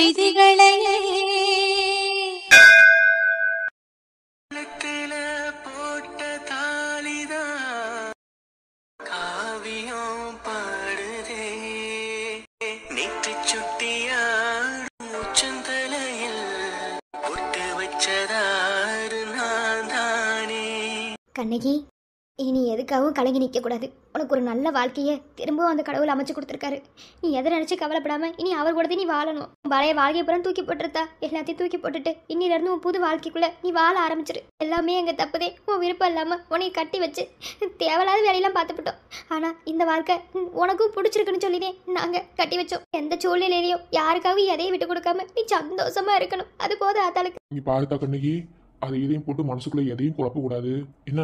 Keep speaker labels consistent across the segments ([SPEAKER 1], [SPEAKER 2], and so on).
[SPEAKER 1] விதிகளையே போட்ட தாலிதான் காவியம் பாடுதே நீட்டு சுட்டியாடும் உச்சந்தலையில் பொட்டு வச்சதாரு நான் தானே.
[SPEAKER 2] கண்ணகி, இனி எதுக்காகவும் கலங்கி நிற்கக்கூடாது. உனக்கு ஒரு நல்ல வாழ்க்கையை திரும்பவும் அந்த கடவுள் அமைச்சு கொடுத்துருக்காரு. நீ எதை நினச்சி கவலைப்படாமல் இனி அவர் கூட நீ வாழணும். பழைய வாழ்க்கையை புறம் தூக்கி போட்டுருத்தா எல்லாத்தையும் தூக்கி போட்டுட்டு இன்னிலேருந்து உன் புது வாழ்க்கைக்குள்ளே நீ வாழ ஆரம்பிச்சிரு. எல்லாமே எங்கள் தப்புதே. உன் விருப்பம் இல்லாமல் உனக்கு கட்டி வச்சு தேவையில்லாத வேலையெல்லாம் பார்த்துப்பிட்டோம். ஆனால் இந்த வாழ்க்கை உனக்கும் பிடிச்சிருக்குன்னு சொல்லிதே நாங்கள் கட்டி வச்சோம். எந்த சூழ்நிலையிலையும் யாருக்காகவும் எதையும் விட்டு கொடுக்காம நீ சந்தோஷமா இருக்கணும். அது போதும் ஆத்தாளுக்கு.
[SPEAKER 3] நீ பாருத்தா கண்ணகி, அதை எதையும் போட்டு மனசுக்குள்ள எதையும் குழப்பக்கூடாது. என்ன,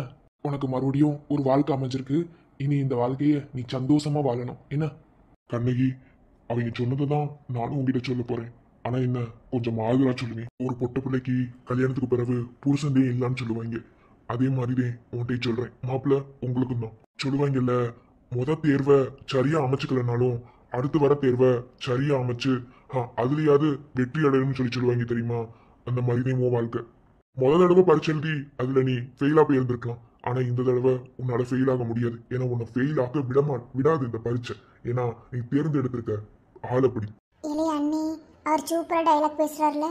[SPEAKER 3] உனக்கு மறுபடியும் ஒரு வாழ்க்கை அமைஞ்சிருக்கு. இனி இந்த வாழ்க்கைய நீ சந்தோஷமா வாழணும். என்ன கண்ணகி, அவங்க சொன்னதை தான் நானும் உங்ககிட்ட சொல்ல போறேன். ஆனா என்ன, கொஞ்சம் ஆறுதலா சொல்லுங்க. ஒரு பொட்ட பிள்ளைக்கு கல்யாணத்துக்கு பிறகு புருஷன்டே இல்லைன்னு சொல்லுவாங்க. அதே மாதிரிதான் உன்கிட்ட சொல்றேன். மாப்பிள்ள உங்களுக்கும் தான் சொல்லுவாங்கல்ல, தேர்வை சரியா அமைச்சுக்கலனாலும் அடுத்து வர தேர்வை சரியா அமைச்சு அதுலயாவது வெற்றி அடையணும்னு சொல்லுவாங்க தெரியுமா. அந்த மாதிரிதான் உன் வாழ்க்கை. தடவை பரிச்சு எழுதி அதுல நீ ஃபெயிலா போய் இருந்திருக்கலாம். ஆனா இந்த தடவை உன்னால ஃபெயில் ஆக முடியாது. ஏன்னா உன்னை ஃபெயில் ஆக விடாது இந்த பரீட்சை. ஏன்னா நீ தேர்ந்தெடுத்திருக்க ஆள் அப்படி.
[SPEAKER 4] அண்ணி, அவர் சூப்பரா டைலாக் பேசுறாருல.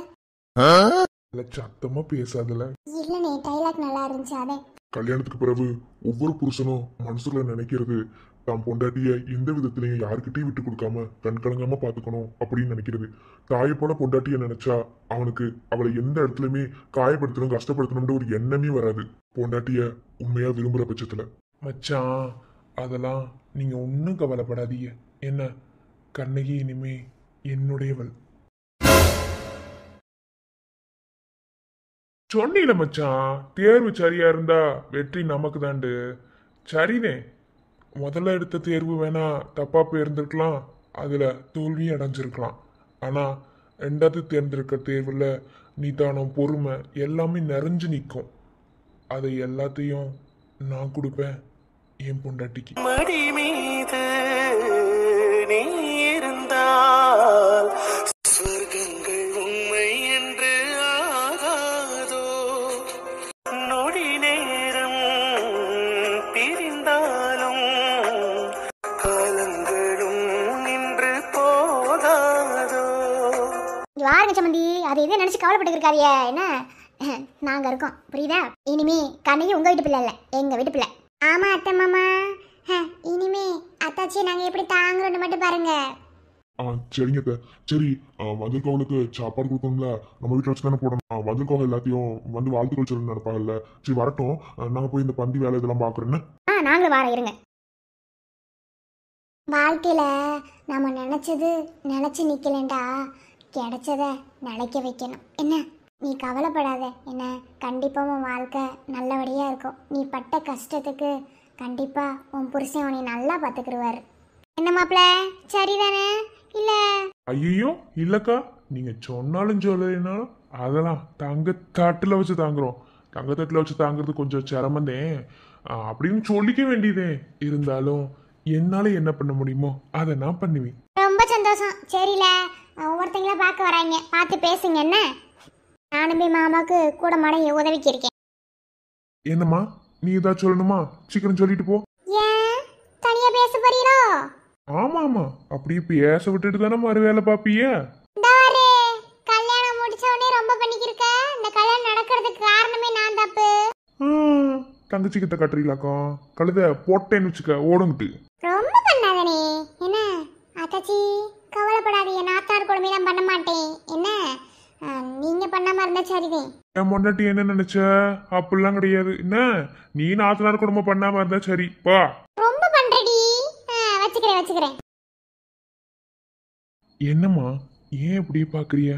[SPEAKER 3] சத்தமா பேசாதல.
[SPEAKER 4] இல்லனே, டைலாக் நல்லா இருந்துச்சு. அதே
[SPEAKER 3] கல்யாணத்துக்கு பிறகு ஒவ்வொரு புருஷனும் மனசுல நினைக்கிறது தான் பொண்டாட்டிய எந்த விதத்திலையும் யாருக்கிட்டையும் விட்டு கொடுக்காம கண்கலங்காம பாத்துக்கணும் அப்படின்னு நினைக்கிறது. தாயை போல பொண்டாட்டிய நினைச்சா அவனுக்கு அவளை எந்த இடத்துலயுமே காயப்படுத்தணும் கஷ்டப்படுத்தணும்ன்ற ஒரு எண்ணமே வராது. பொண்டாட்டிய உண்மையா விரும்புற பட்சத்துல. மச்சான், அதெல்லாம் நீங்க ஒன்னும் கவலைப்படாதீங்க. என்ன, கண்ணகி இனிமே என்னுடையவள். சொன்னீல மச்சான், தேர்வு சரியா இருந்தா வெற்றி நமக்கு தாண்டு. சரினே, முதல்ல எடுத்த தேர்வு வேணா தப்பா போயிருந்திருக்கலாம், அதுல தோல்வி அடைஞ்சிருக்கலாம். ஆனா ரெண்டாவது தேர்ந்தெடுக்க தேர்வுல நிதானம் பொறுமை எல்லாமே நிறைஞ்சு நிற்கும். அதை எல்லாத்தையும் நான் கொடுப்பேன் என் பொண்டாட்டிக்கு.
[SPEAKER 1] மடி மீது நீ இருந்தால் சொர்க்கங்கள் உண்மை என்று ஆகாதோ. நொடி நேரம் பிரிந்தாலும் காலங்களும் நின்று போகாதோ.
[SPEAKER 4] வாருங்க சம்மந்தி, அது எதை நினைச்சு கவலைப்பட்டு இருக்காதிய. என்ன, நாங்க இருக்கோம், புரியுதா? இனிமே கண்ணகி உங்க வீட்டு பிள்ளை இல்ல, எங்க வீட்டு பிள்ளை. ஆமா அத்தை மாமா, இனிமே அத்தாச்சி நாங்க எப்படி தாங்குறோம்னு மட்டும் பாருங்க.
[SPEAKER 3] சரிங்க. சரி, வந்திருக்கவங்களுக்கு சாப்பாடு கொடுக்கணும்ல, நம்ம வீட்டில் வச்சு தானே போடணும். வந்திருக்கவங்க எல்லாத்தையும் வந்து வாழ்த்துக்கள் சொல்லி நடப்பாங்கல்ல. சரி வரட்டும், நாங்க போய் இந்த பந்தி வேலை இதெல்லாம் பாக்குறேன்னு.
[SPEAKER 4] நாங்களும் வாரம் இருங்க. வாழ்க்கையில நம்ம நினைச்சு நிக்கலண்டா, கிடைச்சத நினைக்க வைக்கணும். என்ன, நீ கவலைப்படாத. என்ன, கண்டிப்பா உன் வாழ்க்கை நல்லபடியா இருக்கும். நீ பட்ட கஷ்டத்துக்கு கண்டிப்பா உன் புருஷன் உன்னை நல்லா பாத்துக்கிடுவாரு. என்ன மாப்பிள்ள, சரிதானே? இல்ல
[SPEAKER 3] ஐயோ இல்லக்கா, நீங்க சொன்னாலும் சொல்லலைனாலும் அதெல்லாம் தங்கத்தட்டுல வச்சு தாங்குறோம். தங்கத்தட்டுல வச்சு தாங்குறது கொஞ்சம் சிரமந்தே அப்படின்னு சொல்லிக்க வேண்டியதே. இருந்தாலும் என்னால என்ன பண்ண முடியுமோ அதை நான் பண்ணுவேன்.
[SPEAKER 4] ரொம்ப சந்தோஷம். சரில, ஒவ்வொருத்தங்களா பார்க்க வராங்க, பார்த்து பேசுங்க. என்ன, நானும் போய் மாமாக்கு கூட மாட உதவிக்கு இருக்கேன்.
[SPEAKER 3] என்னம்மா, நீ ஏதாவது சொல்லணுமா? சீக்கிரம் சொல்லிட்டு போ.
[SPEAKER 4] ஏன் தனியா பேச போறீரோ?
[SPEAKER 3] ஆமா ஆமா, அப்படியே பேச விட்டுட்டு தானே மறு வேலை பாப்பிய.
[SPEAKER 4] கல்யாணம் முடிச்ச உடனே ரொம்ப பண்ணிக்கிருக்க. இந்த கல்யாணம் நடக்கிறதுக்கு காரணமே நான் தப்பு.
[SPEAKER 3] தங்கச்சி கிட்ட கட்டுறீங்களாக்கா? கழுத போட்டேன்னு வச்சுக்க ஓடுங்கிட்டு.
[SPEAKER 4] ரொம்ப பண்ணாதனே. என்ன அத்தாச்சி, கவலைப்படாதீங்க, நாத்தார் கொடுமையெல்லாம் பண்ண மாட்டேன். என்ன, நீங்க பண்ணாம இருந்தா சரிதான்.
[SPEAKER 3] என் பொண்டாட்டி என்ன நினைச்ச? அப்படிலாம் கிடையாது. என்ன, நீ நாத்தனார் குடும்பம் பண்ணாம இருந்தா சரி. பா,
[SPEAKER 4] ரொம்ப பண்றடி. வச்சுக்கிறேன்.
[SPEAKER 3] என்னம்மா, ஏன் இப்படியே பாக்குறிய?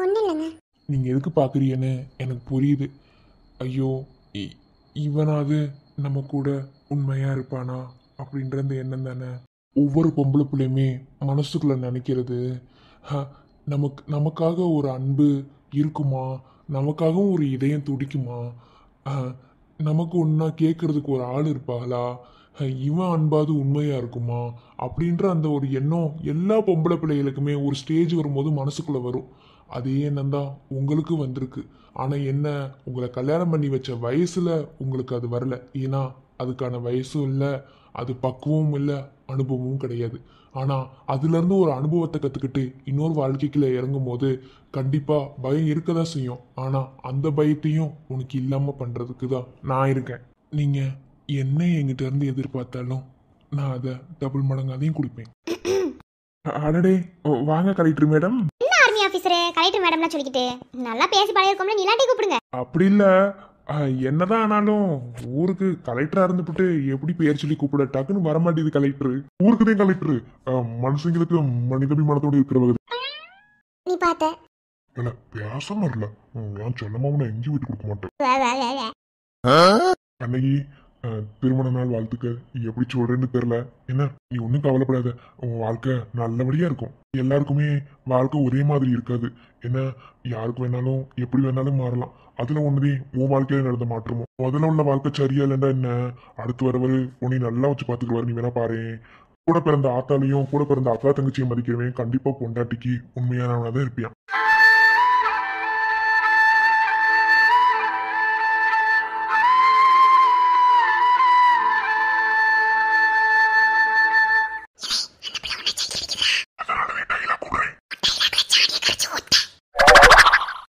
[SPEAKER 4] ஒண்ணு இல்லைங்க.
[SPEAKER 3] நீங்க எதுக்கு பாக்குறீங்கன்னு எனக்கு புரியுது. ஐயோ, இவனாவது நம்ம கூட உண்மையா இருப்பானா அப்படின்ற அந்த எண்ணம் தானே ஒவ்வொரு பொம்பளை பிள்ளையுமே மனசுக்குள்ள நினைக்கிறது. நமக்காக ஒரு அன்பு இருக்குமா, நமக்காகவும் ஒரு இதயம் துடிக்குமா, நமக்கு ஒன்றா கேட்கறதுக்கு ஒரு ஆள் இருப்பாங்களா, இவன் அன்பாது உண்மையா இருக்குமா அப்படின்ற அந்த ஒரு எண்ணம் எல்லா பொம்பளை பிள்ளைகளுக்குமே ஒரு ஸ்டேஜ் வரும்போது மனசுக்குள்ள வரும். அதே எண்ணம் தான் உங்களுக்கு வந்திருக்கு. ஆனா என்ன, உங்களை கல்யாணம் பண்ணி வச்ச வயசுல உங்களுக்கு அது வரல. ஏன்னா அதுக்கான வயசும் இல்லை, அது பக்குவமும் இல்லை, அனுபவமும் கிடையாது. ஆனா அதுல இருந்து ஒரு அனுபவத்தை கத்துக்கிட்டு இன்னொரு வாழ்க்கைக்குள்ள இறங்கும் போது கண்டிப்பா பயம் இருக்கதான் செய்யும். ஆனா அந்த பயத்தையும் உனக்கு இல்லாம பண்றதுக்கு தான் நான் இருக்கேன். நீங்க என்ன என்கிட்ட இருந்து எதிர்பார்த்தாலும் நான் அதை டபுள் மடங்கு அதையும் கொடுப்பேன். அடடே, வாங்க கலெக்டர் மேடம்.
[SPEAKER 4] என்ன ஆர்மி ஆபீசரே கலெக்டர் மேடம்லாம் சொல்லிக்கிட்டு நல்லா பேசி பழகிருக்கோம்ல, நீலாட்டி கூப்பிடுங்க.
[SPEAKER 3] அப்படி இல்ல, என்னதான் ஆனாலும் ஊருக்கு கலெக்டரா இருந்துபிட்டு எப்படி பேர் சொல்லி கூப்பிட டக்குன்னு வரமாட்டேது கலெக்டர். ஊருக்கு தான் கலெக்டர், மனுஷங்களுக்கு மனிதாபிமானத்தோடு இருக்கிறவங்க.
[SPEAKER 4] நீ பார்த்த
[SPEAKER 3] இல்ல பேசாம இல்ல, நான் சொன்னமா உன்னை எங்கேயும் விட்டு கொடுக்க மாட்டேன். அன்னைக்கு திருமண நாள் வாழ்த்துக்கள் எப்படி சொல்றேன்னு தெரியல. என்ன, நீ ஒன்றும் கவலைப்படாத, உன் வாழ்க்கை நல்லபடியா இருக்கும். எல்லாருக்குமே வாழ்க்கை ஒரே மாதிரி இருக்காது. என்ன, யாருக்கு வேணாலும் எப்படி வேணாலும் மாறலாம். அதுல ஒண்ணுதே உன் வாழ்க்கையில நடந்த மாற்றமும். முதல்ல உள்ள வாழ்க்கை சரியா இல்லைன்னா என்ன, அடுத்து வரவர் உன்னை நல்லா வச்சு பாத்துக்குவாரு. நீ வேணா பாரு, கூட பிறந்த ஆத்தாலையும் கூட பிறந்த அக்கா தங்கச்சியை மதிக்கிறவன் கண்டிப்பா பொண்டாட்டிக்கு உண்மையானவனாதான் இருப்பியான்.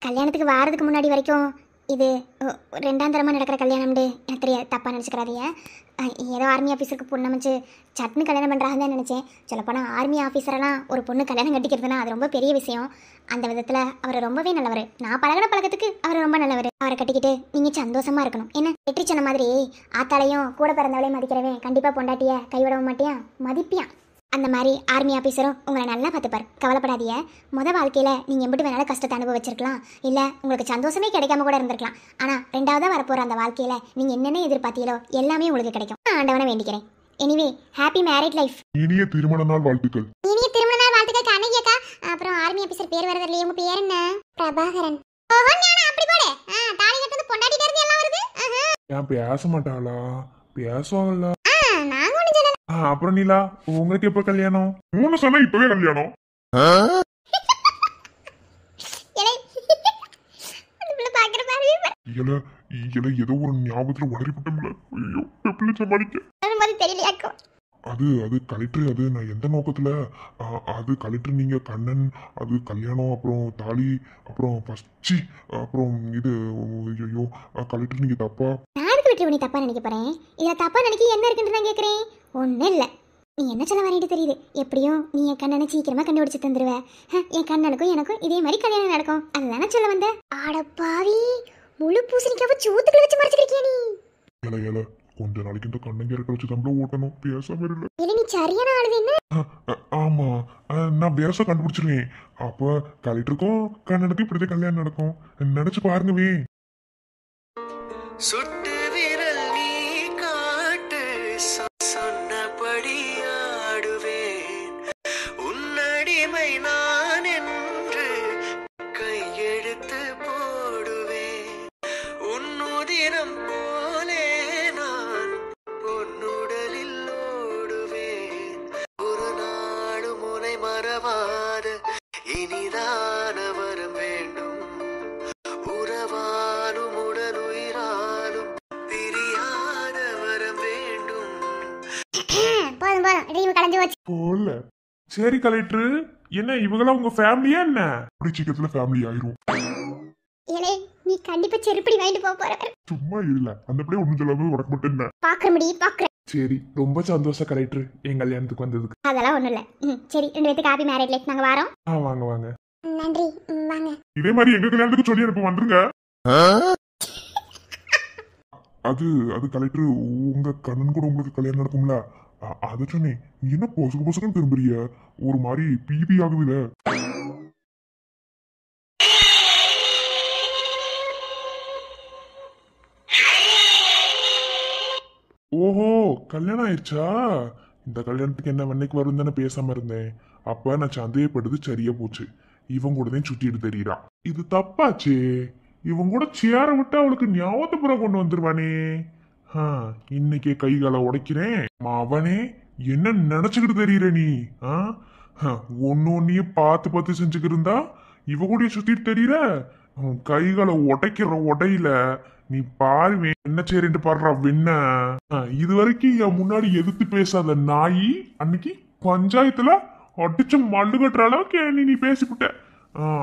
[SPEAKER 4] கல்யாணத்துக்கு வாரதுக்கு முன்னாடி வரைக்கும் இது ரெண்டாம் தரமாக நடக்கிற கல்யாணம்னு எனக்கு தெரியாது, தப்பாக நினச்சிக்கிறாதீங்க. ஏதோ ஆர்மி ஆஃபீஸருக்கு பொண்ணு அமைச்சு சட்னு கல்யாணம் பண்ணுறாங்கன்னு தான் நினச்சேன். சொல்லப்போனால் ஆர்மி ஆஃபீஸரெல்லாம் ஒரு பொண்ணு கல்யாணம் கட்டிக்கிறதுனா அது ரொம்ப பெரிய விஷயம். அந்த விதத்தில் அவர் ரொம்பவே நல்லவர். நான் பழகின பழக்கத்துக்கு அவர் ரொம்ப நல்லவர். அவரை கட்டிக்கிட்டு நீங்கள் சந்தோஷமாக இருக்கணும். என்ன வெற்றி சொன்ன மாதிரி ஆத்தாலையும் கூட பிறந்தவளையும் மதிக்கிறவன் கண்டிப்பாக பொண்டாட்டியை கைவிட மாட்டியான், மதிப்பியான். அந்த மாதிரி ஆர்மி ஆஃபீஸரும் உங்களை நல்லா பார்த்துப்பார், கவலைப்படாதீங்க. வாழ்க்கையில் நீங்கள் எப்படி வேணாலும் கஷ்டத்தை அனுபவிச்சிருக்கலாம், இல்லை உங்களுக்கு சந்தோஷமே கிடைக்காம கூட இருந்திருக்கலாம். ஆனால் ரெண்டாவதாக வரப்போகிற அந்த வாழ்க்கையில் நீங்கள் என்னென்ன எதிர்பார்த்தீங்களோ எல்லாமே உங்களுக்கு கிடைக்கும். நான் ஆண்டவனை வேண்டிக்கிறேன். Anyway happy married life.
[SPEAKER 3] இனிய திருமண நாள் வாழ்த்துக்கள்.
[SPEAKER 4] இனிய திருமண நாள் வாழ்த்துக்கள் கண்ணகி அக்கா. அப்புறம் ஆர்மி ஆஃபீஸர் பேர் வரது உங்க பேர் என்ன? பிரபாகரன். ஓஹோ, ஞானா அப்படி போடு. தாலி கட்டது பொண்டாட்டிட்ட இருந்து எல்லாம் வருது.
[SPEAKER 3] ஏன் பேச மாட்டாளா? பேசுவாங்கல்ல.
[SPEAKER 4] நான் ஒண்ணு சொல்லல.
[SPEAKER 3] அப்புறம் நீலா, உங்களுக்கு எப்ப கல்யாணம்? 3 சொன்னா இப்பவே கல்யாணம். ஏதோ ஒரு ஞாபகத்துல உளறிவிட்டோம்ல. ஐயோ, எப்படி சமாளிக்க
[SPEAKER 4] தெரியலையாக்கோ.
[SPEAKER 3] அது கலெக்டர், அது நான் எந்த நோக்கத்துல, அது கலெக்டர் நீங்க கண்ணன், அது கல்யாணம், அப்புறம் தாலி, அப்புறம் ஃபர்ஸ்ட், அப்புறம் இது. ஐயோ கலெக்டர், நீங்க தப்பா.
[SPEAKER 4] நான் எதுக்கு விட்டு நீ தப்பா நினைக்க போறேன்? இதுல தப்பா நினைக்க என்ன இருக்குன்னு நான் கேக்குறேன். ஒன்னும் இல்ல. நீ என்ன சொல்ல வரேன்னு தெரியுது. எப்படியும் நீ என் கண்ணனை சீக்கிரமா கண்டுபிடிச்சு தந்துருவ. என் கண்ணனுக்கும் எனக்கும் இதே மாதிரி கல்யாணம் நடக்கும். அதுதானே சொல்ல வந்த. ஆட பாவி, முழு பூசணிக்காவ சூத்துக்குள்ள வச்சு மறைச்சிருக்கியா நீ?
[SPEAKER 3] ஏல கொஞ்ச நாளைக்கு இந்த கண்ணங்க வச்சு தம்பளம் ஓட்டணும். பேசாம இல்ல.
[SPEAKER 4] இல்ல, நீ சரியான ஆளு என்ன?
[SPEAKER 3] ஆமா, நான் பேச கண்டுபிடிச்சிருவேன். அப்ப கலெக்டருக்கும் கண்ணனுக்கும் இப்படிதான் கல்யாணம் நடக்கும். நினைச்சு பாருங்கவே.
[SPEAKER 1] சுட்டு விரல் நீ காட்டு, சொன்னபடி ஆடுவேன். உன்னடிமை நான் என்று கையெழுத்து போடுவேன். உன்னுதிரம் போலே நான் பொன்னுடலில் ஓடுவேன். ஒரு நாடு முனை மறவாத இனிதான வரம் வேண்டும். உறவாலும் உடலுயிராலும் பிரியாத வரம் வேண்டும்.
[SPEAKER 4] போதும் போதும், ரீவு கலந்து வச்சு
[SPEAKER 3] போல. சரி கலெக்டர், என்ன இவங்கெல்லாம் உங்க ஃபேமிலியா என்ன? அப்படி சீக்கிரத்துல ஃபேமிலி ஆயிரும்.
[SPEAKER 4] ஏலே, நீ கண்டிப்பா செருப்படி வாங்கிட்டு போற.
[SPEAKER 3] சும்மா இல்ல, அந்த பிள்ளை ஒண்ணும் சொல்லாம உனக்கு மட்டும் என்ன
[SPEAKER 4] பாக்குற முடி பாக்குற.
[SPEAKER 3] சரி, ரொம்ப சந்தோஷம் கலெக்டர் என் கல்யாணத்துக்கு வந்ததுக்கு.
[SPEAKER 4] அதெல்லாம் ஒண்ணும் இல்ல. சரி, 2 பேருக்கு ஹாப்பி மேரேஜ் லைஃப். நாங்க வரோம்.
[SPEAKER 3] வாங்க வாங்க.
[SPEAKER 4] நன்றி, வாங்க.
[SPEAKER 3] இதே மாதிரி எங்க கல்யாணத்துக்கு சொல்லி அனுப்ப வந்துருங்க. அது கலெக்டர், உங்க கண்ணன் கூட உங்களுக்கு கல்யாணம் நடக்கும்ல, அதை சொன்னேன். என்ன பொசுக்கு பொசுக்குன்னு திரும்புறிய? ஒரு மாதிரி பீபி ஆகுதுல. ஓஹோ, கல்யாணம் ஆயிடுச்சா? இந்த கல்யாணத்துக்கு என்ன வன்னைக்கு வரும் தானே பேசாம இருந்தேன். அப்ப நான் சந்தேகப்படுது சரியா போச்சு. இவன் கூட தான் சுட்டிட்டு தெரியுறான். இது தப்பாச்சே. இவன் கூட சேர விட்டு அவளுக்கு ஞாபகப்புறம் கொண்டு வந்துருவானே. இன்னைக்கே கைகால உடைக்கிறேன். அவனே என்ன நினைச்சுக்கிட்டு தெரியற நீ? ஒன்னு ஒன்னையே பார்த்து பார்த்து செஞ்சுக்கிட்டு இருந்தா இவ கூட சுத்திட்டு தெரியற. கைகால உடைக்கிற உடையில நீ பாருவே என்ன செய்யறேன்ட்டு பாடுறா வெண்ண. இது வரைக்கும் என் முன்னாடி எதிர்த்து பேசாத நாயி அன்னைக்கு பஞ்சாயத்துல அடிச்சு மல்லு கட்டுற அளவுக்கு நீ பேசிவிட்ட.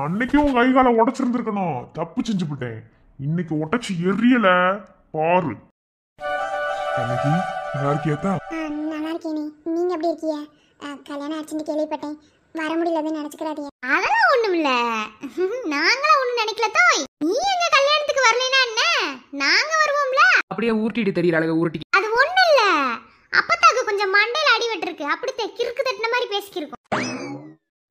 [SPEAKER 3] அன்னைக்கும் உன் கைகால உடைச்சிருந்துருக்கணும். தப்பு செஞ்சுவிட்டேன். இன்னைக்கு உடைச்சு எரியல பாரு. அன்னைக்கு நல்லா இருக்கியாத்தா?
[SPEAKER 4] நல்லா இருக்கேனே. நீங்க எப்படி இருக்கீங்க? கல்யாணம் ஆச்சுன்னு கேள்விப்பட்டேன். வர முடியலன்னு நினைச்சுக்கிறாதீங்க.
[SPEAKER 2] அதெல்லாம் ஒண்ணும் இல்ல, நாங்களும் ஒண்ணும் நினைக்கல தாய். நீ எங்க கல்யாணத்துக்கு வரலைனா என்ன, நாங்க வருவோம்ல.
[SPEAKER 5] அப்படியே ஊட்டிட்டு தெரியற அழகு ஊட்டி.
[SPEAKER 2] அது ஒண்ணும் இல்ல, அப்பத்தாக்கு கொஞ்சம் மண்டையில அடி விட்டுருக்கு. அப்படியே கிறுக்கு தட்டின மாதிரி பேசிக்கிருக்கோம்.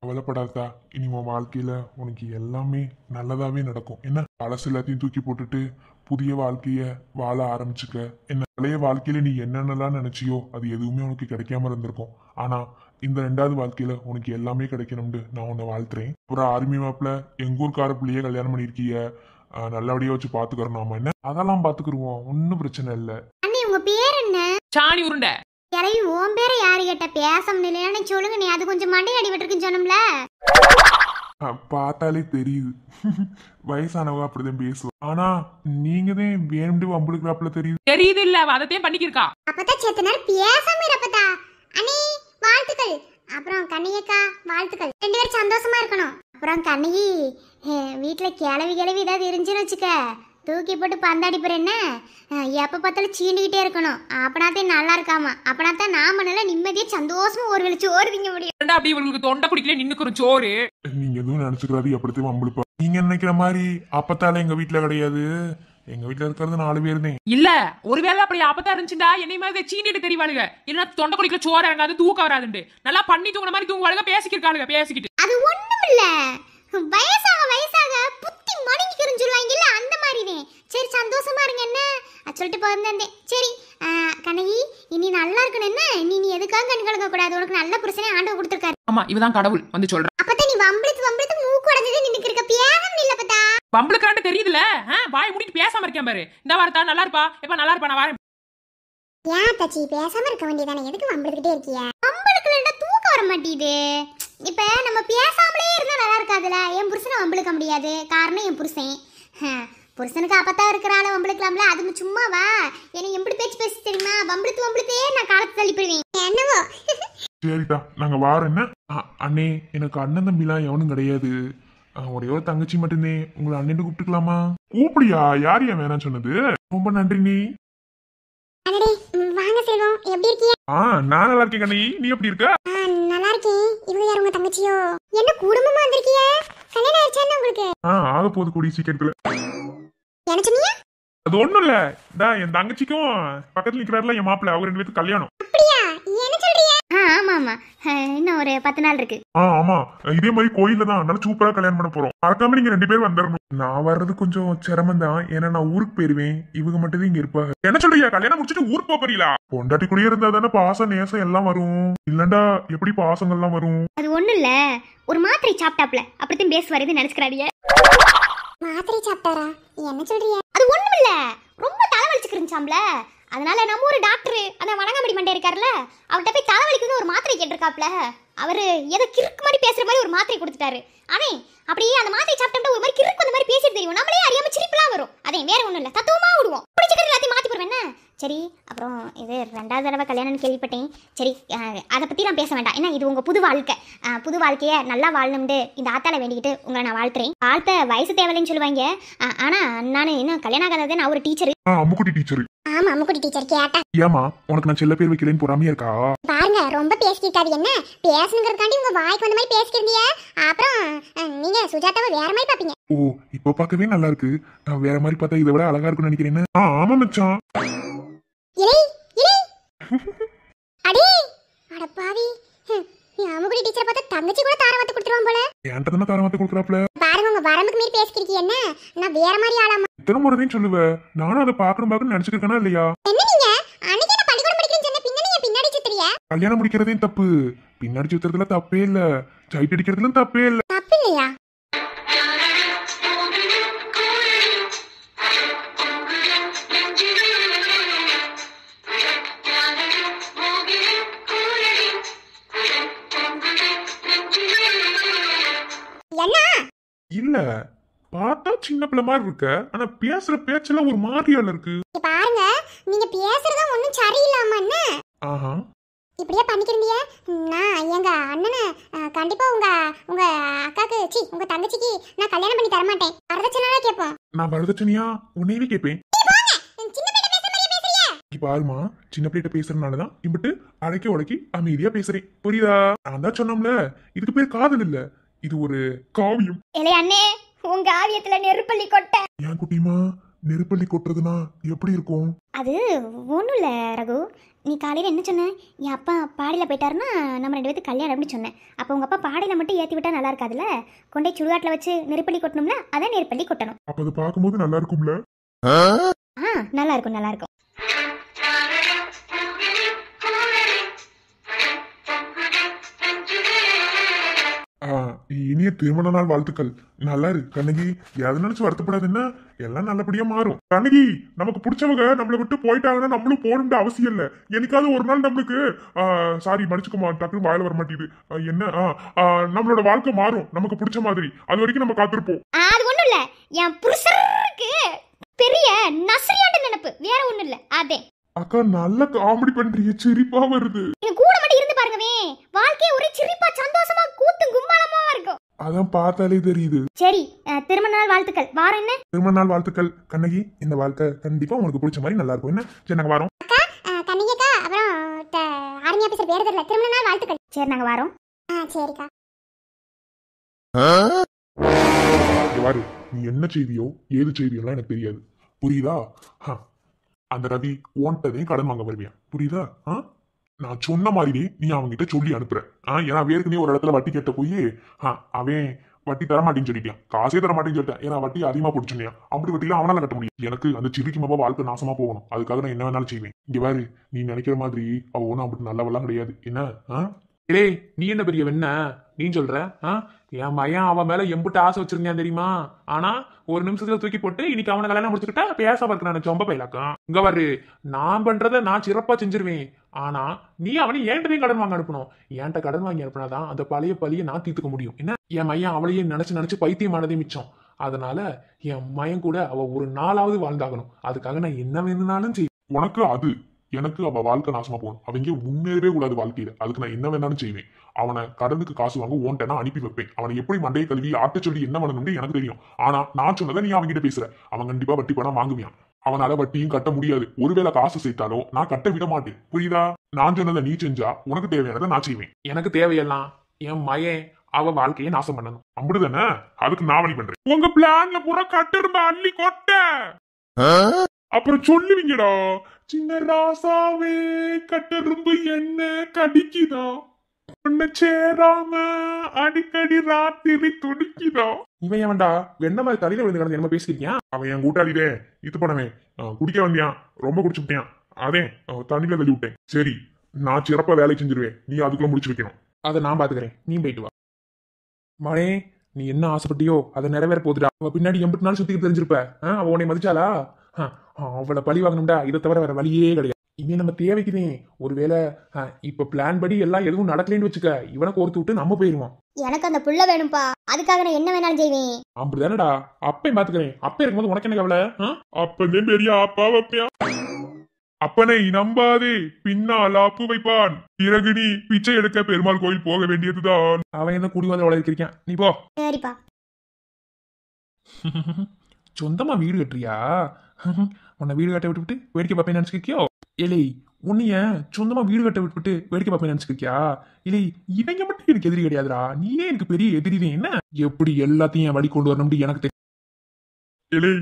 [SPEAKER 3] கவலைப்படாதா, இனி உன் வாழ்க்கையில உனக்கு எல்லாமே நல்லதாவே நடக்கும். என்ன பழசு எல்லாத்தையும் தூக்கி போட்டுட்டு புதிய வாழ்க்கைய வாழ ஆரம்பிச்சுக்க. என்ன பழைய வாழ்க்கையில நீ என்னென்னலாம் நினைச்சியோ அது எதுவுமே உனக்கு கிடைக்காம இருந்திருக்கும். ஆனா இந்த 2வது வாழ்க்கையில உனக்கு எல்லாமே கிடைக்கணும்னு நான் உன்னை வாழ்த்துறேன். அப்புறம் ஆர்மி மாப்பிள்ள எங்க ஊர்க்கார பிள்ளைய கல்யாணம் பண்ணிருக்கீங்க. நல்லபடியா வச்சு பாத்துக்கிறோம். நாம என்ன அதெல்லாம் பாத்துக்கிருவோம், ஒன்னும் பிரச்சனை இல்ல.
[SPEAKER 2] அண்ணி உங்க பேர் என்ன?
[SPEAKER 5] சாணி உருண்டை.
[SPEAKER 2] யாரையு உன் பேரை யாரு கேட்ட? பேச முடியலன்னு சொல்லுங்க. நீ அது கொஞ்சம் மண்டை அடி விட்டுருக்குன்னு சொன்னோம்ல.
[SPEAKER 3] பார்த்தாலே தெரியுது வயசானவங்க அப்படிதான் பேசுவோம். ஆனா நீங்க தான் வேணும்னு வம்புடுக்கிறாப்புல தெரியுது.
[SPEAKER 5] தெரியுது இல்ல, அதத்தையும் பண்ணிக்கிருக்கா.
[SPEAKER 4] அப்பதான் செத்த நேரம் பேசாம இருப்பதா. அண்ணே வாழ்த்துக்கள். அப்புறம் கண்ணியக்கா வாழ்த்துக்கள். 2 பேரும் சந்தோஷமா இருக்கணும்.
[SPEAKER 2] அப்புறம் கண்ணகி வீட்டுல கிளவி ஏதாவது இருந்துச்சுன்னு வச்சுக்க, தூக்கி போட்டு பந்தாடி போற என்ன, எப்ப பார்த்தாலும் சீண்டிக்கிட்டே இருக்கணும். அப்பனாத்தான் நல்லா இருக்காமா. அப்பனாத்தான் நாம நல்லா நிம்மதியா சந்தோஷமா ஒரு வெளிச்சு ஓடுவீங்க முடியும்.
[SPEAKER 5] அப்படி இவங்களுக்கு தொண்டை பிடிக்கல நின்னுக்குறோம் சோறு.
[SPEAKER 3] நீங்க எதுவும் நினைச்சுக்கிறாது எப்படித்தையும் வம்புடுப்பா. நீங்க நினைக்கிற மாதிரி அப்பத்தால எங்க வீட்டுல கிடையாது. எங்க வீட்டுல இருக்கிறது 4 பேர் தான்.
[SPEAKER 5] இல்ல ஒருவேளை அப்படி ஆபத்தா இருந்துச்சுடா என்னை மாதிரி சீண்டிட்டு தெரியவாளுங்க. இல்லைன்னா தொண்டை குடிக்கல சோறு இறங்காது, தூக்கம் வராதுண்டு. நல்லா பண்ணி தூங்குற மாதிரி தூங்குவாளுங்க. பேசிக்கிருக்காளுங்க பேசிக்கிட்டு.
[SPEAKER 2] அது ஒண்ணும் இல்ல, வயசாக புத்தி மடங்கிக்கிறன்னு சொல்லுவாங்கல்ல, அந்த மாதிரிதான். சரி சந்தோஷமா இருங்க என்ன சொல்லிட்டு போயிருந்தேன். சரி கண்ணகி இனி நல்லா இருக்கணும். என்ன நீ எதுக்காக கண் கலங்க கூடாது. உனக்கு நல்ல புருஷனே ஆண்டவர் கொடுத்துருக்காரு.
[SPEAKER 5] ஆமா இவதான் கடவுள் வந்து சொல்றான்.
[SPEAKER 2] அப்பதான் நீ வம்பிழுத்து மூக்கு உடஞ்சதே நின்னுக்கு இருக்க. பேகம் இல்ல பத்தா
[SPEAKER 5] வம்பளுக்காண்டு தெரியுதுல. வாய் முடிட்டு பேசாம இருக்கேன் பாரு. இந்த வாரத்தா நல்லா இருப்பா. எப்ப நல்லா இருப்பா நான் வரேன்.
[SPEAKER 4] ஏன் தச்சி பேசாம இருக்க வேண்டியதானே? எதுக்கு வம்பிழுக்கிட்டே இருக்கியா?
[SPEAKER 2] வம்பிழுக்கலன்னா தூக்கம் வர மாட்டேங்குது. இப்ப நம்ம பேசாமலே இருந்தா நல்லா இருக்காதுல. என் புருஷனை வம்பிழுக்க முடியாது. காரணம் என் புருஷன். புருஷனுக்கு அப்பத்தா இருக்கிறால வம்பிழுக்கலாம்ல. அது சும்மாவா? என்னை எப்படி பேசி தெரியுமா? வம்பிழுத்தே நான் காலத்து தள்ளி போடுவேன். என்னவோ
[SPEAKER 3] சரிதா நாங்க வாரம். என்ன அண்ணே, எனக்கு அண்ணன் தம்பிலாம் எவனும் கிடையாது. ஒரே ஒரு தங்கச்சி மட்டும்தே. உங்களை அண்ணன் கூப்பிட்டுக்கலாமா? கூப்பிடியா? யார் ஏன் வேணாம் சொன்னது? ரொம்ப நன்றி. நீ
[SPEAKER 4] வாங்க செல்வம், எப்படி இருக்கீங்க?
[SPEAKER 3] நான் நல்லா இருக்கேன் கண்ணி. நீ எப்படி இருக்க?
[SPEAKER 4] நல்லா இருக்கேன். இவங்க யார் உங்க தங்கச்சியோ? என்ன குடும்பமா வந்திருக்கீங்க? கல்யாணம் ஆயிடுச்சானே உங்களுக்கு?
[SPEAKER 3] ஆக போது கூடிய சீக்கிரத்துல.
[SPEAKER 4] என்ன சொன்னீங்க?
[SPEAKER 3] அது ஒண்ணும் இல்ல. என் தங்கச்சிக்கும் பக்கத்துல நிக்கிறாருல என் மாப்பிள்ள, அவங்க 2 பேருக்கு கல்யாணம்.
[SPEAKER 4] அப்படியா? என்ன சொல்றீங்க?
[SPEAKER 2] ஆமா இன்னும் ஒரு 10 நாள் இருக்கு.
[SPEAKER 3] ஆமா இதே மாதிரி கோயில்ல தான் நல்லா சூப்பரா கல்யாணம் பண்ண போறோம். மறக்காம நீங்க 2 பேரும் வந்துடணும். நான் வர்றது கொஞ்சம் சிரமம் தான். ஏன்னா நான் ஊருக்கு போயிருவேன். இவங்க மட்டும் இங்க இருப்பாங்க. என்ன சொல்றீங்க? கல்யாணம் முடிச்சுட்டு ஊருக்கு போறீங்களா? பொண்டாட்டி கூடயே இருந்தா தானே பாசம் நேசம் எல்லாம் வரும். இல்லண்டா எப்படி பாசங்கள்லாம் வரும்?
[SPEAKER 2] அது ஒண்ணும் இல்ல, ஒரு மாத்திரை சாப்பிட்டாப்ல அப்படித்தான் பேசுவாரு. இது நினைச்சுக்கிறாடிய.
[SPEAKER 4] மாத்திரை சாப்பிட்டாரா? என்ன சொல்றீங்க?
[SPEAKER 2] அது ஒண்ணும் இல்ல, ரொம்ப தலைவலிச்சுக்கிருந்துச்சாம்ல. அதனால நம்ம ஒரு டாக்டர் அந்த வணங்காமடி மண்டே இருக்காருல்ல, அவர்கிட்ட போய் தலைவலிக்கு ஒரு மாத்திரை கேட்டிருக்காப்ல. அவரு ஏதோ கிறுக்கு மாதிரி பேசுற மாதிரி ஒரு மாத்திரை கொடுத்துட்டாரு. ஆனே அப்படியே அந்த மாத்திரை சாப்பிட்டோம்னா ஒரு மாதிரி கிறுக்கு அந்த மாதிரி பேசிட்டு தெரியும். நம்மளே அறியாம சிரிப்புலாம் வரும். அதே வேற ஒண்ணும் இல்ல, தத்துவமா விடுவோம். பிடிச்சது எல்லாத்தையும் மாத்தி போடுவேன். என்ன சரி. அப்புறம் இது 2வது தடவை கல்யாணம்னு கேள்விப்பட்டேன். சரி அதை பத்தி நான் பேச வேண்டாம். ஏன்னா இது உங்க புது வாழ்க்கை. புது வாழ்க்கைய நல்லா வாழணும்னு இந்த ஆத்தால வேண்டிக்கிட்டு உங்களை நான் வாழ்த்துறேன். வாழ்த்த வயசு தேவையில்லைன்னு சொல்லுவாங்க. ஆனா நான் இன்னும் கல்யாணம் ஆகாதே. நான் ஒரு டீச்சர்.
[SPEAKER 3] அம்முக்குட்டி டீச்சர்.
[SPEAKER 4] ஆமா அம்முக்குட்டி டீச்சர். கேட்டா
[SPEAKER 3] ஏமா உனக்கு நான் செல்ல பேர் வைக்கிறேன்னு பொறாமையா இருக்கா?
[SPEAKER 4] பாருங்க ரொம்ப பேசிக்கிட்டாது. என்ன பேசணுங்கிறதுக்காண்டி உங்க வாய்க்கு வந்த மாதிரி பேசிக்கிறீங்க. அப்புறம் நீங்க சுஜாதாவை வேற மாதிரி பாப்பீங்க.
[SPEAKER 3] ஓ இப்ப பார்க்கவே நல்லா இருக்கு. நான் வேற மாதிரி பார்த்தா இதை விட அழகா இருக்குன்னு நினைக்கிறேன்னு. ஆமா மச்சான்.
[SPEAKER 4] இலை இலை அடே அட பாவி. நீ அம்முக்குட்டி டீச்சர் பார்த்தா தங்கச்சி கூட தாரவாத்து கொடுத்துருவான் போல.
[SPEAKER 3] என்கிட்ட தானே தாரவாத்து கொடுக்குறாப்ல.
[SPEAKER 4] பாருங்க உங்க வரம்புக்கு மீறி பேசிக்கிறீங்க. என்ன நான் வேற மாதிரி ஆளாமா?
[SPEAKER 3] எத்தனை முறையும் சொல்லுவேன். நானும் அதை பாக்கணும் நினைச்சிருக்கேனா இல்லையா?
[SPEAKER 4] என்ன நீங்க அன்னைக்கு என்ன பள்ளிக்கூடம் படிக்கிறேன்னு சொன்ன பின்னாடி சுத்துறியா?
[SPEAKER 3] கல்யாணம் முடிக்கிறதையும் தப்பு, பின்னாடி சுத்துறதுல தப்பே இல்ல, சைட் அடிக்கிறதுல தப்பே இல்ல.
[SPEAKER 4] தப்பு இல்லையா?
[SPEAKER 3] சின்ன பிள்ளை மாதிரி இருக்க, ஆனா பேசுற பேச்செல்லாம் ஒரு மாதிரியால இருக்கு.
[SPEAKER 4] இங்க பாருங்க, நீங்க பேசுறதா ஒண்ணும் சரியில்லாம என்ன
[SPEAKER 3] ஆஹா,
[SPEAKER 4] இப்படியே பண்ணிக்கிறீங்க. நான் எங்க அண்ணனை கண்டிப்பா உங்க உங்க அக்காக்கு உங்க தங்கச்சிக்கு நான் கல்யாணம் பண்ணி தர மாட்டேன். வரதட்சணை கேட்போம்.
[SPEAKER 3] நான் வரதட்சணையா உன்னையவே கேட்பேன்.
[SPEAKER 4] சின்ன பிள்ளை பேசுற மாதிரியே பேசுறீங்க.
[SPEAKER 3] இப்ப பாருமா, சின்ன பிள்ளைகிட்ட பேசுறதுனாலதான் இம்பிட்டு அடக்கி உடக்கி அமைதியா பேசுறேன். புரியுதா? நான் தான் சொன்னோம்ல, இதுக்கு பேர் காதல் இல்ல, இது ஒரு காவியம்.
[SPEAKER 2] இளைய அண்ணே, உங்க ஆவியத்துல நெருப்பள்ளி கொட்ட.
[SPEAKER 3] ஏன் குட்டிமா, நெருப்பள்ளி கொட்டுறதுனா எப்படி இருக்கும்?
[SPEAKER 2] அது ஒன்றும் இல்லை ரகு. நீ காலையில் என்ன சொன்ன? என் அப்பா பாடையில் போயிட்டாருன்னா நம்ம 2 பேருக்கு கல்யாணம் அப்படின்னு சொன்னேன். அப்போ உங்கள் அப்பா பாடையில் மட்டும் ஏற்றி விட்டால் நல்லா இருக்காதுல்ல? கொண்டே சுடுகாட்டில் வச்சு நெருப்பள்ளி கொட்டணும்ல, அதான் நெருப்பள்ளி கொட்டணும்.
[SPEAKER 3] அப்ப அது பார்க்கும்போது நல்லா இருக்கும்ல?
[SPEAKER 2] நல்லா இருக்கும், நல்லா இருக்கும்.
[SPEAKER 3] இனிய திருமண நாள் வாழ்த்துக்கள். நல்லா இரு கண்ணகி, எதை நினைச்சு வருத்தப்படாதுன்னா எல்லாம் நல்லபடியா மாறும். கண்ணகி, நமக்கு பிடிச்சவங்க நம்மளை விட்டு போயிட்டாங்கன்னா நம்மளும் போகணும்னு அவசியம் இல்ல. என்னைக்காவது ஒரு நாள் நம்மளுக்கு சாரி மன்னிச்சுக்குமா, டக்குனு வாயில வர மாட்டேங்குது. என்ன நம்மளோட வாழ்க்கை மாறும் நமக்கு பிடிச்ச மாதிரி. அது வரைக்கும் நம்ம காத்திருப்போம்.
[SPEAKER 2] அது ஒன்றும் இல்லை, என் புருஷருக்கு பெரிய நசரியாட்ட நினைப்பு, வேற ஒன்றும் இல்லை. அதே
[SPEAKER 3] அக்கா, நல்ல காமெடி பண்றீங்க, சிரிப்பா வருது.
[SPEAKER 2] நீங்க கூட மட்டும் இருந்து பாருங்கவே, வாழ்க்கையே ஒரே சிரிப்பா சந்தோஷமா கூத்தும் கும்மாளமா இருக்கும்.
[SPEAKER 3] அதான் பார்த்தாலே தெரியுது.
[SPEAKER 2] சரி, திருமண நாள் வாழ்த்துக்கள். வாரம் என்ன?
[SPEAKER 3] திருமண நாள் வாழ்த்துக்கள் கண்ணகி. இந்த வாழ்க்கை கண்டிப்பா உங்களுக்கு பிடிச்ச மாதிரி நல்லா இருக்கும். என்ன சரி, நாங்க வரோம்.
[SPEAKER 4] கண்ணிகா, அப்புறம் ஆர்மி ஆபீசர் பேர் தெரியல. திருமண நாள் வாழ்த்துக்கள்.
[SPEAKER 2] சரி, நாங்க வரோம்.
[SPEAKER 4] சரிக்கா.
[SPEAKER 3] பாரு, நீ என்ன செய்தியோ ஏது செய்தியெல்லாம் எனக்கு தெரியாது, புரியுதா? அந்த ரவி ஓன்ட்டதையும் கடன் வாங்க வருவியா, புரியுதா? நான் சொன்ன மாதிரியே நீ அவன்கிட்ட சொல்லி அனுப்புற. ஏன்னா வேறுக்குனே ஒரு இடத்துல வட்டி கேட்ட போய் அவன் வட்டி தர மாட்டேன்னு சொல்லிட்டான், காசே தர மாட்டேன்னு சொல்லிட்டான். ஏன்னா வட்டி அதிகமா பிடிச்சுனியா, அப்படி வட்டிலாம் அவனால கட்ட முடியும். எனக்கு அந்த சிரிக்கு மாப்பா வாழ்க்கை நாசமா போகணும், அதுக்காக நான் என்ன வேணாலும் செய்வேன். இங்க பாரு, நீ நினைக்கிற மாதிரி அவ ஒன்னும் அப்படி நல்லவெல்லாம் கிடையாது. என்ன
[SPEAKER 5] ஏய், நீ என்ன பெரிய வெண்ண நீ சொல்ற? என் பையன் அவன் மேல எம்பிட்டு ஆசை வச்சிருந்தேன் தெரியுமா? ஆனா ஒரு நிமிஷத்துல தூக்கி போட்டு இன்னைக்கு அவனை கல்யாணம் முடிச்சுக்கிட்டா பேசாம இருக்க நான் சொம்ப பயிலாக்கம். இங்க பாரு, நான் பண்றத நான் சிறப்பா செஞ்சிருவேன். ஆனா நீ அவனை ஏன்ட்டதையும் கடன் வாங்க அனுப்பணும். ஏன்ட்ட கடன் வாங்கி அனுப்பினாதான் அந்த பழைய பழியை நான் தீர்த்துக்க முடியும். என்ன, என் மையன் அவளையே நினைச்சு பைத்தியமானதே மிச்சம். அதனால என் மையன் கூட அவ ஒரு நாளாவது வாழ்ந்தாகணும். அதுக்காக நான் என்ன வேணும்னாலும் செய்வேன்.
[SPEAKER 3] உனக்கு அது, எனக்கு அவ வாழ்க்கை நாசமா போகணும். அவங்க முன்னேறவே கூடாது வாழ்க்கையில. அதுக்கு நான் என்ன வேணாலும் செய்வேன். அவனை கடனுக்கு காசு வாங்க ஓன்ட்ட நான் அனுப்பி வைப்பேன். அவனை எப்படி மண்டையை கழுவி ஆட்ட சொல்லி என்ன பண்ணணும்னு எனக்கு தெரியும். ஆனா நான் சொன்னதை நீ அவன்கிட்ட பேசுற. அவன் கண்டிப்பா வட்டி பணம் வாங்குவியான். அவனால வட்டியும் கட்ட முடியாது. ஒருவேளை காசு சேர்த்தாலோ நான் கட்ட விட மாட்டேன், புரியுதா? நான் சொன்னதை நீ செஞ்சா உனக்கு தேவையானதை நான் செய்வேன்.
[SPEAKER 5] எனக்கு தேவையெல்லாம் என் மயன் அவ வாழ்க்கையை நாசம் பண்ணணும்.
[SPEAKER 3] அப்படிதானே? அதுக்கு நான் வழி பண்றேன். உங்க பிளான்ல பூரா கட்டிருந்த அள்ளி கொட்ட அப்புறம் சொல்லுவீங்கடா, சின்ன ராசாவே கட்டெரும்பு என்ன கடிக்குதா, உன்னை சேராம அடிக்கடி ராத்திரி துடிக்குதா.
[SPEAKER 5] இவன் ஏன்டா வெண்ண மாதிரி தலையில விழுந்து கிடந்து என்ன பேசிருக்கியா?
[SPEAKER 3] அவன் என் கூட்டாளிதே இது பண்ணவன், குடிக்க வந்தியான், ரொம்ப குடிச்சுட்டேன், அதே தண்ணியில தள்ளி விட்டேன். சரி, நான் சிறப்பா வேலை செஞ்சிருவேன், நீ அதுக்குள்ள முடிச்சு வைக்கணும்.
[SPEAKER 5] அதை நான் பாத்துக்கிறேன், நீ போயிட்டு வா. மழை, நீ என்ன ஆசைப்பட்டியோ அதை நிறைவேற போகுதுடா. அவ பின்னாடி 80 நாள் சுத்திட்டு தெரிஞ்சிருப்ப. அவ உன்னை மதிச்சாளா? அவளை பழி வாங்கணும்டா, இதை தவிர வேற வழியே கிடையாது. இவன் நம்ம தேவைக்குதே. ஒருவேளை இப்ப பிளான் படி எல்லாம் எதுவும் நடக்கலன்னு வச்சுக்க, இவனை கோர்த்து விட்டு நம்ம போயிருவோம்.
[SPEAKER 2] எனக்கு அந்த புள்ள வேணும்பா, அதுக்காக நான் என்ன வேணாலும் செய்வேன்.
[SPEAKER 5] அப்படிதானடா, அப்பையும் பாத்துக்கிறேன். அப்ப இருக்கும்போது உனக்கு என்ன கவலை?
[SPEAKER 3] அப்பந்தே பெரிய அப்பா வைப்பியா? அப்பனை நம்பாதே, பின்னால் ஆப்பு வைப்பான். பிறகு நீ பிச்சை எடுக்க பெருமாள் கோயில் போக வேண்டியதுதான்.
[SPEAKER 5] அவன் என்ன குடி வந்து வளர்க்கிறியான், நீ போ.
[SPEAKER 2] சரிப்பா.
[SPEAKER 5] சொந்தமா வீடு கட்டுறியா? உன்னை வீடு கட்ட விட்டுவிட்டு வேடிக்கை பார்ப்பேன் நினைச்சுக்கியோ? இல்லை, உன்னைய சொந்தமா வீடு கட்ட விட்டுவிட்டு வேடிக்கை பார்ப்பேன் நினைச்சுக்கியா? இல்லை, இவங்க மட்டும் எனக்கு எதிரி கிடையாதுடா, நீயே எனக்கு பெரிய எதிரிதான். என்ன, எப்படி எல்லாத்தையும் வழி கொண்டு வரணும்னு எனக்கு தெரியும்.
[SPEAKER 3] இல்லை,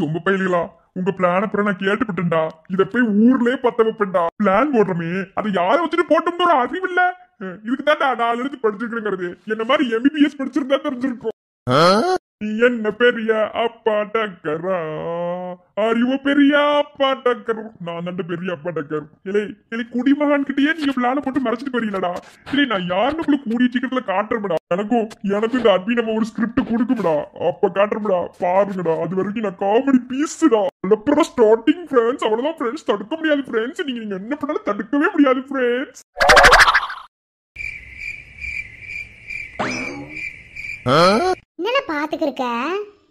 [SPEAKER 3] சொம்ப பயிலா, உங்க பிளான அப்புறம் நான் கேட்டுப்பட்டேன்டா. இத போய் ஊர்லயே பத்த வைப்பேன்டா. பிளான் போடுறமே, அதை யாரை வச்சுட்டு போட்டோம்னு ஒரு அறிவு இல்ல. இதுக்கு தான்டா நான் எடுத்து படிச்சிருக்கேங்கிறது. என்ன மாதிரி MBBS படிச்சிருந்தா தெரிஞ்சிருக்கும். நீ என்ன பெரிய அப்பா டக்கரா, அறிவு பெரிய அப்பா டக்கர், நான் தாண்ட பெரிய அப்பா டக்கர். இல்லை குடிமகான் கிட்டயே நீங்க பிளான போட்டு மறைச்சிட்டு போறீங்களடா. இல்லை, நான் யாருன்னு கூடிய சீக்கிரத்துல காட்டுறேன்டா. எனக்கும் இந்த அட்மி நம்ம ஒரு ஸ்கிரிப்ட் கொடுக்கும்டா, அப்ப காட்டுறா பாருங்கடா. அது வரைக்கும் நான் காமெடி பீஸ்டா. அப்புறம் ஸ்டார்டிங் ஃப்ரெண்ட்ஸ், அவ்வளவுதான் ஃப்ரெண்ட்ஸ், தடுக்க முடியாது ஃப்ரெண்ட்ஸ். நீங்க என்ன பண்ணாலும் தடுக்கவே முடியாது ஃப்ரெண்ட்ஸ்.
[SPEAKER 4] என்னென்ன பாத்துக்கிருக்க?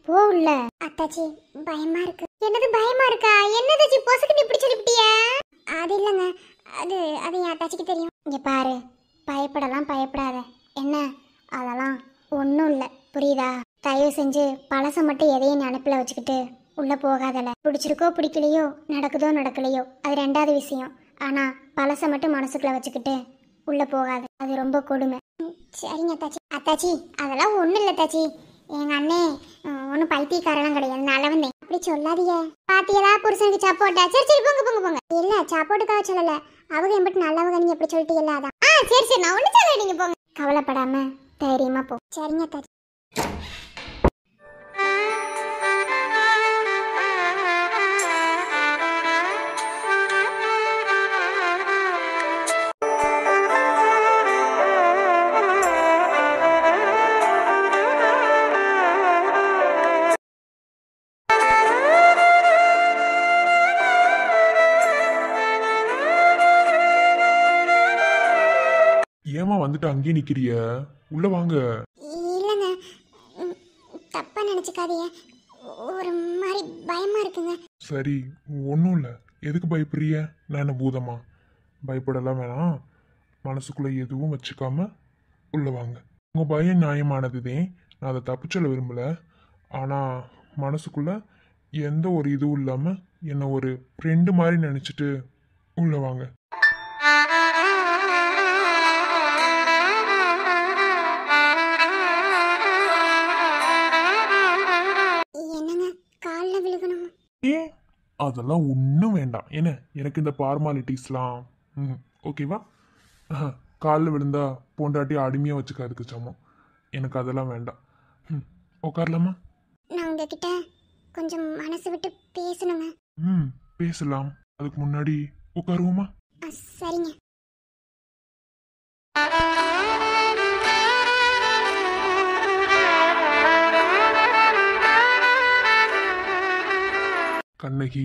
[SPEAKER 4] போ உள்ள. அத்தாச்சி பயமா இருக்கு. என்னது பயமா இருக்கா? என்னதாச்சி பொசுக்கு இப்படி சொல்லிவிட்டிய? அது இல்லைங்க, அது அது என் அத்தாச்சிக்கு தெரியும். இங்க பாரு, பயப்படலாம் பயப்படாத என்ன, அதெல்லாம் ஒன்றும் இல்லை புரியுதா? தயவு செஞ்சு பழச மட்டும் எதையும் நினப்பில் வச்சுக்கிட்டு உள்ள போகாதல. பிடிச்சிருக்கோ பிடிக்கலையோ, நடக்குதோ நடக்கலையோ, அது ரெண்டாவது விஷயம். ஆனா பழச மட்டும் மனசுக்குள்ள வச்சுக்கிட்டு உள்ள போகாது, அது ரொம்ப கொடுமை. சரிங்க அத்தாச்சி. அத்தாச்சி அதெல்லாம் ஒன்றும் இல்லை தாச்சி, எங்க அண்ணே ஒன்றும் பைத்தியக்காரெல்லாம் கிடையாது, நல்லா வந்தேன். அப்படி சொல்லாதீங்க. பாத்தியதா புருஷனுக்கு சப்போட்டா? சரி சரி போங்க போங்க போங்க. இல்ல சப்போட்டுக்காக சொல்லல, அவங்க எம்பிட்டு நல்லவங்க, நீங்க எப்படி சொல்லிட்டீங்கல்ல அதான். சரி சரி நான் ஒன்றும் சொல்ல, நீங்க போங்க, கவலைப்படாம தைரியமா போ. சரிங்க அத்தாச்சி.
[SPEAKER 3] ஏமா வந்துட்டு அங்கேயே நிக்கிறிய? உள்ள வாங்க.
[SPEAKER 4] இல்லைங்க, தப்பா நினைச்சுக்காதீங்க, ஒரு மாதிரி பயமா இருக்குங்க.
[SPEAKER 3] சரி, ஒன்றும் இல்லை. எதுக்கு பயப்படுறிய? நான் என்ன பூதமா? பயப்படலாம் வேணாம். மனசுக்குள்ள எதுவும் வச்சுக்காம உள்ள வாங்க. உங்க பயம் நியாயமானதுதே, நான் அதை தப்பு சொல்ல விரும்பல. ஆனா மனசுக்குள்ள எந்த ஒரு இதுவும் இல்லாம என்ன ஒரு ஃப்ரெண்டு மாதிரி நினைச்சிட்டு உள்ள வாங்க.
[SPEAKER 4] என்னங்க காலில் விழுகணும்?
[SPEAKER 3] ஏன்? அதெல்லாம் ஒன்றும் வேண்டாம். என்ன, எனக்கு இந்த ஃபார்மாலிட்டிஸ்லாம் ஓகேவா? காலில் விழுந்தா பொண்டாட்டி அடிமையாக வச்சுக்காதுக்கு சமம். எனக்கு அதெல்லாம் வேண்டாம். உட்காரலாமா?
[SPEAKER 4] நான் உங்ககிட்ட கொஞ்சம் மனசு விட்டு பேசணுங்க.
[SPEAKER 3] பேசலாம். அதுக்கு முன்னாடி உட்காருவோமா?
[SPEAKER 4] சரிங்க.
[SPEAKER 3] கண்ணகி,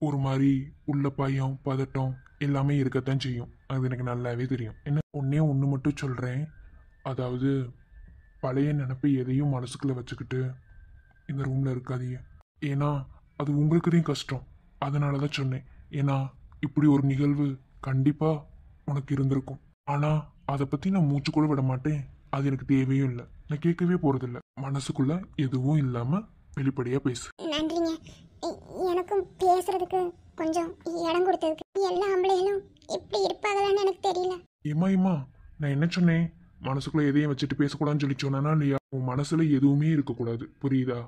[SPEAKER 3] ஒரு மாதிரி உள்ள பயம் பதட்டம் எல்லாமே இருக்கத்தான் செய்யும். அது எனக்கு நல்லாவே தெரியும். என்ன, ஒன்று மட்டும் சொல்கிறேன். அதாவது பழைய நினப்பை எதையும் மனசுக்குள்ளே வச்சுக்கிட்டு இந்த ரூமில் இருக்காதீங்க. ஏன்னா அது உங்களுக்கு தான் கஷ்டம். அதனால தான் சொன்னேன். ஏன்னா இப்படி ஒரு நிகழ்வு கண்டிப்பாக உனக்கு இருந்திருக்கும். ஆனால் அதை பற்றி நான் மூச்சு கூட விட மாட்டேன். அது எனக்கு தேவையும் இல்லை, நான் கேட்கவே போகிறதில்ல. மனசுக்குள்ள எதுவும் இல்லாமல் வெளிப்படையாக பேசு.
[SPEAKER 4] நன்றிங்க. எனக்கும் பேசுறதுக்கு கொஞ்சம் இடம் கொடுத்ததுக்கு. எல்லா ஆம்பளைகளும் இப்படி இருப்பாங்களான்னு எனக்கு தெரியல.
[SPEAKER 3] ஏமா நான் என்ன சொன்னேன்? மனசுக்குள்ள எதையும் வச்சுட்டு பேசக்கூடாதுன்னு சொல்லி சொன்னானா இல்லையா? உன் மனசுல எதுவுமே இருக்கக்கூடாது, புரியுதா?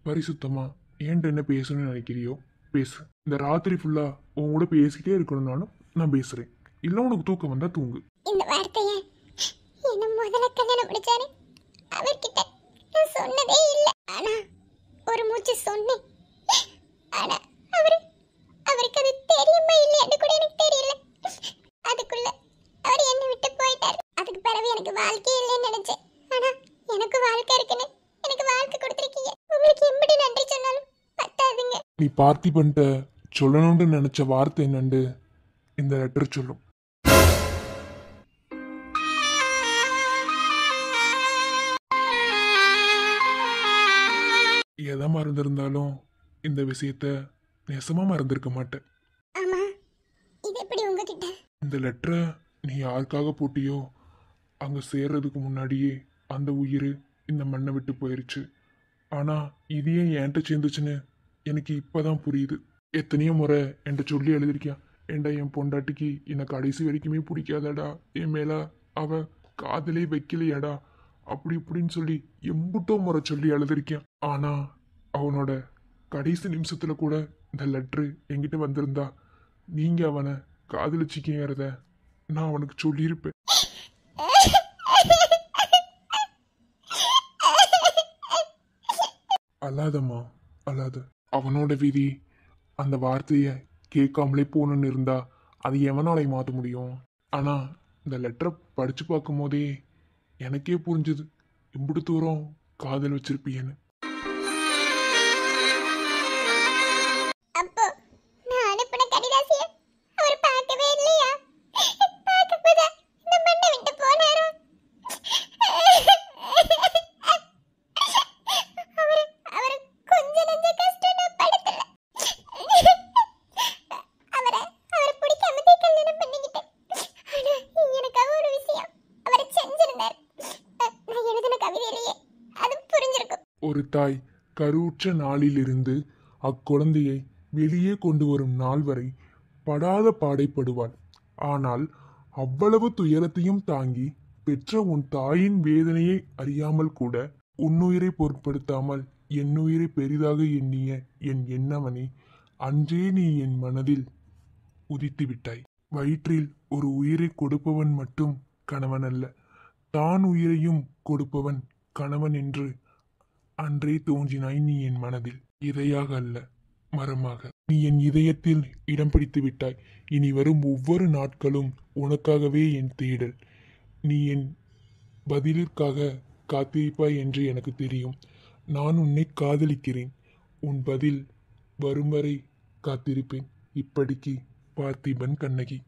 [SPEAKER 3] பரிசுத்தமா ஏன்ட்டு என்ன பேசணும்னு நினைக்கிறியோ பேசு. இந்த ராத்திரி ஃபுல்லா உன் கூட பேசிட்டே இருக்கணும்னாலும் நான் பேசுறேன். இல்ல உனக்கு தூக்கம் வந்தா தூங்கு.
[SPEAKER 4] இந்த வார்த்தைய என்ன முதல்ல கல்யாணம் பிடிச்சாரு அவர்கிட்ட நான் சொன்னதே இல்லை. ஆனா ஒரு மூச்சு சொன்னேன். ஆனா அவருக்கு அது தெரியுமா இல்லையான்னு கூட எனக்கு தெரியல. அதுக்குள்ள அவர் என்னை விட்டு போயிட்டாரு. அதுக்கு பிறகு எனக்கு வாழ்க்கை இல்லைன்னு நினைச்சேன். ஆனா எனக்கு வாழ்க்கை இருக்குன்னு எனக்கு வாழ்க்கை கொடுத்துருக்கீங்க. உங்களுக்கு எப்படி நன்றி சொன்னாலும் பத்தாதுங்க.
[SPEAKER 3] நீ பார்த்திபன்ட்ட சொல்லணும்னு நினைச்ச வார்த்தை என்னண்டு இந்த லெட்டர் சொல்லும். எதை மறந்திருந்தாலும் இந்த விஷயத்த நெசமா மறந்திருக்க மாட்டேன்.
[SPEAKER 4] ஆமா, இது எப்படி உங்ககிட்ட?
[SPEAKER 3] இந்த லெட்டரை நீ யாருக்காக போட்டியோ அங்கே சேர்றதுக்கு முன்னாடியே அந்த உயிர் இந்த மண்ணை விட்டு போயிருச்சு. ஆனால் இது ஏன் என்கிட்ட சேர்ந்துச்சுன்னு எனக்கு இப்போதான் புரியுது. எத்தனையோ முறை என்கிட்ட சொல்லி எழுதிருக்கியான், ஏண்டா என் பொண்டாட்டிக்கு என்னை கடைசி வரைக்குமே பிடிக்காதடா, என் மேலே அவ காதலே வைக்கலையாடா, அப்படி இப்படின்னு சொல்லி எம்புட்டோ முறை சொல்லி எழுதிருக்கியான். ஆனால் அவனோட கடைசி நிமிஷத்தில் கூட இந்த லெட்ரு என்கிட்ட வந்திருந்தா நீங்கள் அவனை காதலிச்சிக்கிறத நான் அவனுக்கு சொல்லியிருப்பேன். அல்லாதம்மா அல்லாத. அவனோட விதி அந்த வார்த்தையை கேட்காமலே போகணுன்னு இருந்தா அது எவனாலே மாற்ற முடியும்? ஆனால் இந்த லெட்டரை படித்து பார்க்கும் போதே எனக்கே புரிஞ்சுது இம்புட்டு தூரம் காதல் வச்சிருப்பீன்னு.
[SPEAKER 4] அப்போ நான் அனுப்பின கடிதாசிய அவர் பார்க்கவே இல்லையா? பார்க்கக்கூட இந்த மண்ணை விட்டு போனாரோ? அவர்
[SPEAKER 3] ஒரு தாய் கருவுற்ற நாளிலிருந்து அக்குழந்தையை வெளியே கொண்டு வரும் நாள் வரை படாத பாடைப்படுவாள். ஆனால் அவ்வளவு துயரத்தையும் தாங்கி பெற்ற உன் தாயின் வேதனையை அறியாமல் கூட உன்னுயிரை பொருட்படுத்தாமல் என்னுயிரை பெரிதாக எண்ணிய என் எண்ணவனே, அன்றே நீ என் மனதில் உதித்து விட்டாய். வயிற்றில் ஒரு உயிரை கொடுப்பவன் மட்டும் கணவன் அல்ல, தான் உயிரையும் கொடுப்பவன் கணவன் என்று அன்றே தோன்றினாய் நீ என் மனதில். இதையாக அல்ல, மரமாக நீ என் இதயத்தில் இடம் பிடித்து விட்டாய். இனி வரும் ஒவ்வொரு நாட்களும் உனக்காகவே என் தேடல். நீ என் பதிலிற்காக காத்திருப்பாய் என்று எனக்கு தெரியும். நான் உன்னை காதலிக்கிறேன். உன் பதில் வரும் வரை காத்திருப்பேன். இப்படிக்கு பார்த்திபன் கண்ணகி.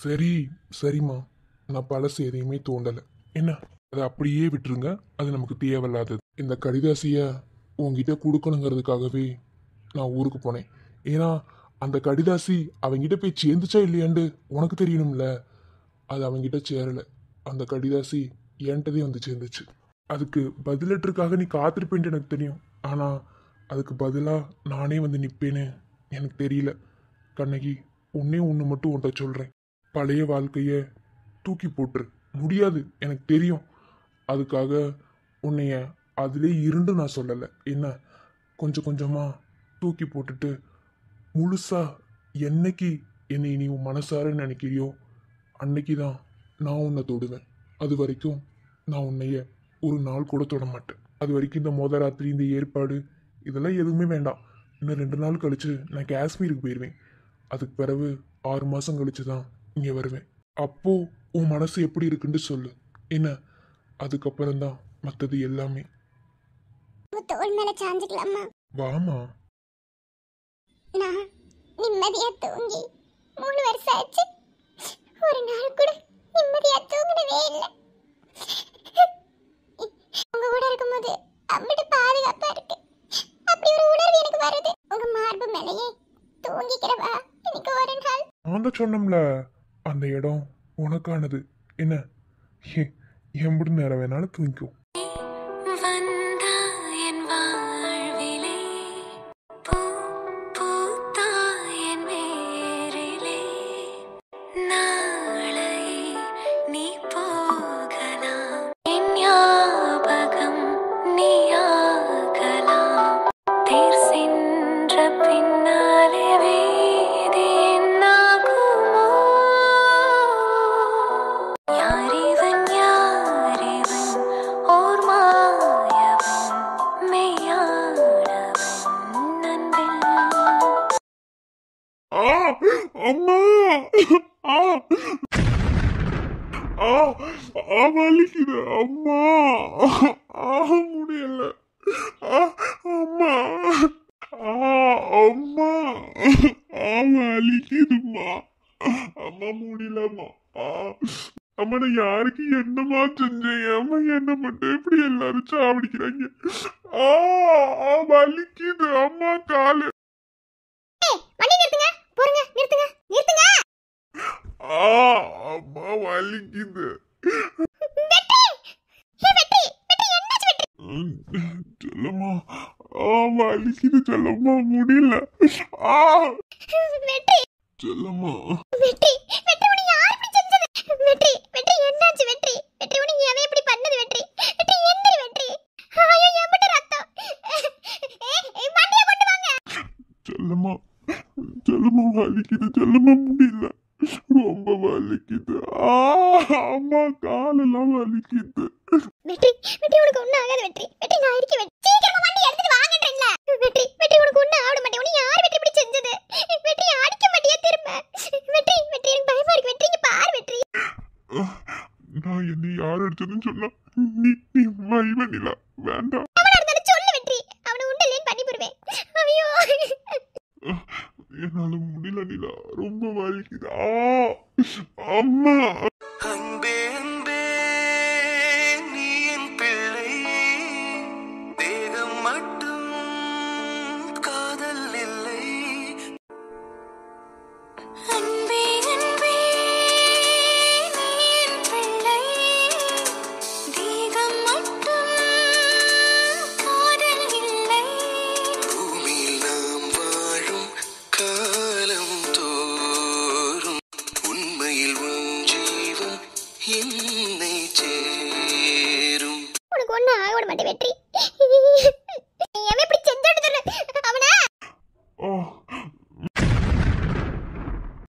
[SPEAKER 3] சரி சரிம்மா, நான் பழசு எதையுமே தோண்டலை. என்ன, அதை அப்படியே விட்டுருங்க. அது நமக்கு தேவையில்லாதது. இந்த கடிதாசியை உங்ககிட்ட கொடுக்கணுங்கிறதுக்காகவே நான் ஊருக்கு போனேன். ஏன்னா அந்த கடிதாசி அவங்கிட்ட போய் சேர்ந்துச்சா இல்லையாண்டு உனக்கு தெரியணும்ல. அது அவங்கிட்ட சேரலை. அந்த கடிதாசி என்கிட்டதே வந்து சேர்ந்துச்சு. அதுக்கு பதிலற்றுக்காக நீ காத்திருப்பேன்ட்டு எனக்கு தெரியும். ஆனால் அதுக்கு பதிலாக நானே வந்து நிற்பேன்னு எனக்கு தெரியல. கண்ணகி, ஒன்னே ஒன்று மட்டும் உன்கிட்ட சொல்கிறேன். பழைய வாழ்க்கையை தூக்கி போட்டுரு. முடியாது, எனக்கு தெரியும். அதுக்காக உன்னைய அதிலே இருந்து நான் சொல்லலை. என்ன, கொஞ்சம் கொஞ்சமாக தூக்கி போட்டுட்டு முழுசா என்னைக்கு என்னை நீ உன் மனசார நினைக்கிறியோ அன்னைக்கு தான் நான் உன்னை தொடுவேன். அது வரைக்கும் நான் உன்னைய ஒரு நாள் கூட தொட மாட்டேன். அது வரைக்கும் இந்த மொதல் ராத்திரி, இந்த ஏற்பாடு, இதெல்லாம் எதுவுமே வேண்டாம். இன்னும் 2 நாள் கழிச்சு நான் காஷ்மீருக்கு போயிடுவேன். அதுக்கு பிறகு 6 மாதம் கழிச்சு தான் இங்கே வருவேன். அப்போ உன் மனசு எப்படி இருக்குன்னு சொல்லு. என்ன, அதுக்கப்புறம் தான் மற்றது எல்லாமே. வாமா.
[SPEAKER 4] நான் நிம்மதியா தூங்கி 3 வருஷம் ஆச்சு. ஒரு நாள் கூட நிம்மதியா தூங்கினதே இல்லை. உங்க கூட இருக்கும்போது அப்படி பாதுகாப்பா இருக்கு. அப்படி ஒரு உணர்வு எனக்கு வருது. உங்க மார்பு மேலேயே தூங்கிக்கிறவா எனக்கு ஒரு நாள்.
[SPEAKER 3] நான் தான் சொன்னோம்ல, அந்த இடம் உனக்கானது. என்ன, எப்படி நேரம் வேணாலும் தூங்கிக்கும். வலிக்குது அம்மா. முடியல. அம்மா அம்மா வலிக்குதுமா. அம்மா முடியலம்மா. அம்மா நான் யாருக்கு என்னமா செஞ்சேன்? அம்மா என்ன மட்டும் இப்படி எல்லாரும் சாவடிக்கிறாங்க. வலிக்குது அம்மா காலு. அம்மா வலிக்குது. சொல்லம்மா. வலிக்குது சொல்லம்மா. முடியல. சொல்லம்மா. சொல்லம்மா. சொல்லம்மா வலிக்குது. சொல்லம்மா முடியல. ரொம்ப வலிக்குது. அம்மா காலெல்லாம் வலிக்குது.
[SPEAKER 4] வெற்றி வெற்றி உனக்கு ஒண்ணு ஆகாது. வெற்றி வெற்றி நான் இருக்கேன். வெற்றி சீக்கிரமா வண்டி எடுத்துட்டு வாங்கன்றேன்ல. வெற்றி வெற்றி உனக்கு ஒண்ணு ஆக மாட்டே. உன்னை யார் வெற்றி இப்படி செஞ்சது? வெற்றி அடிக்க மாட்டியா திரும்ப? வெற்றி வெற்றி எனக்கு பயமா இருக்கு. வெற்றி இங்க பாரு வெற்றி.
[SPEAKER 3] நான் என்னை யார் அடிச்சதுன்னு சொன்னா நீ நீ மைவனில வேண்டாம்.
[SPEAKER 4] அவன இருந்தாலும் சொல்லு வெற்றி. அவனை உண்டல்லேன்னு பண்ணி போடுவேன். ஐயோ
[SPEAKER 3] என்னால முடியல நிலா. ரொம்ப வலிக்குது. அம்மா.
[SPEAKER 1] அன்பே அன்பே நீ என் பிள்ளை, தேகம் மட்டும் காதல் இல்லை.
[SPEAKER 4] அன்பே அன்பே நீ என் பிள்ளை, தேகம் மட்டும் காதல் இல்லை.
[SPEAKER 1] பூமியில் நாம் வாழும் காலம் தோறும் உண்மையில் உன் ஜீவன் என்னை சேரும்.
[SPEAKER 4] உனக்கு ஒண்ணு ஆக மாட்டே வெற்றி.